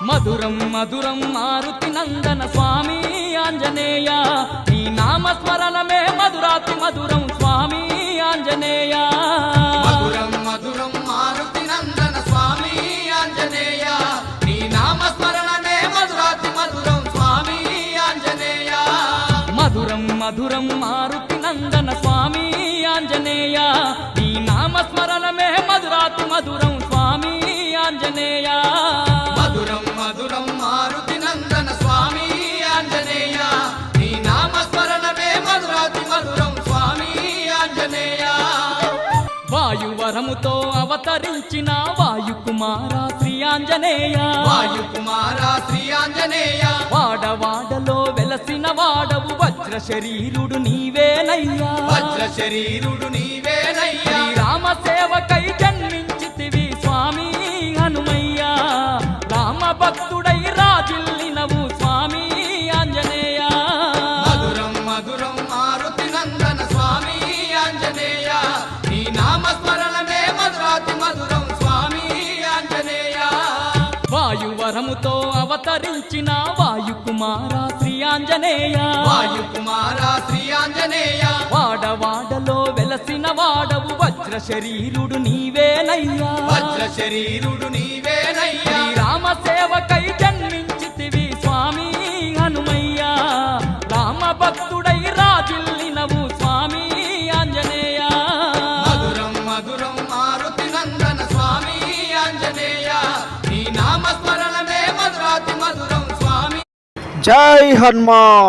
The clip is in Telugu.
మధురం మధురం మారుతి నందన స్వామి ఆంజనేయ నీ నామస్మరణమే మధురాతి మధురం స్వామి ఆంజనేయ మధురం మధురం మారుతి నందన స్వామి ఆంజనేయ నీ నామస్మరణమే మధురాతి మధురం స్వామి ఆంజనేయ మధురం మధురం మారుతి నందన స్వామి ఆంజనేయ నీ నామస్మరణమే మధురాతి మధురం స్వామి ఆంజనేయ మధురం మధురం మారుతి నందన స్వామి ఆంజనేయ నీ నామస్మరణమే మధురాతి మధురం స్వామి ఆంజనేయ వాయువరముతో అవతరించిన వాయుకుమార శ్రీ ఆంజనేయ వాయుకుమార శ్రీ ఆంజనేయ వాడవాడలో వెలసిన వాడవు వజ్ర శరీరుడు నీవేనయ్యా వజ్ర శరీరుడు నీవేనయ్యా రామ సేవకై జన్మించితివి స్వామి హనుమయ్యా రామ భక్తుడై రాజిల్లినవు స్వామి ఆంజనేయ మధురం మధురం మారుతి నందన స్వామి ఆంజనేయ నీ నామస్మరణమే మధురాతి మధురం స్వామి ఆంజనేయ వాయువరముతో అవతరించిన వాయుకుమార శ్రీ ఆంజనేయ వాయుకుమార శ్రీ ఆంజనేయ వాడవాడలో వెలసిన వాడవు వజ్ర శరీరుడు నీవేనయ్యా వజ్ర శరీరుడు నీవేనయ్యా రామ సేవకై జన్మించితివి స్వామి హనుమయ్యా రామ భక్తుడై రాజిల్లినవు స్వామి ఆంజనేయ మధురం మధురం మారుతి నందన స్వామి ఆంజనేయ నీ నామస్మరణమే మధురాతి మధురం స్వామి జై హనుమాన్।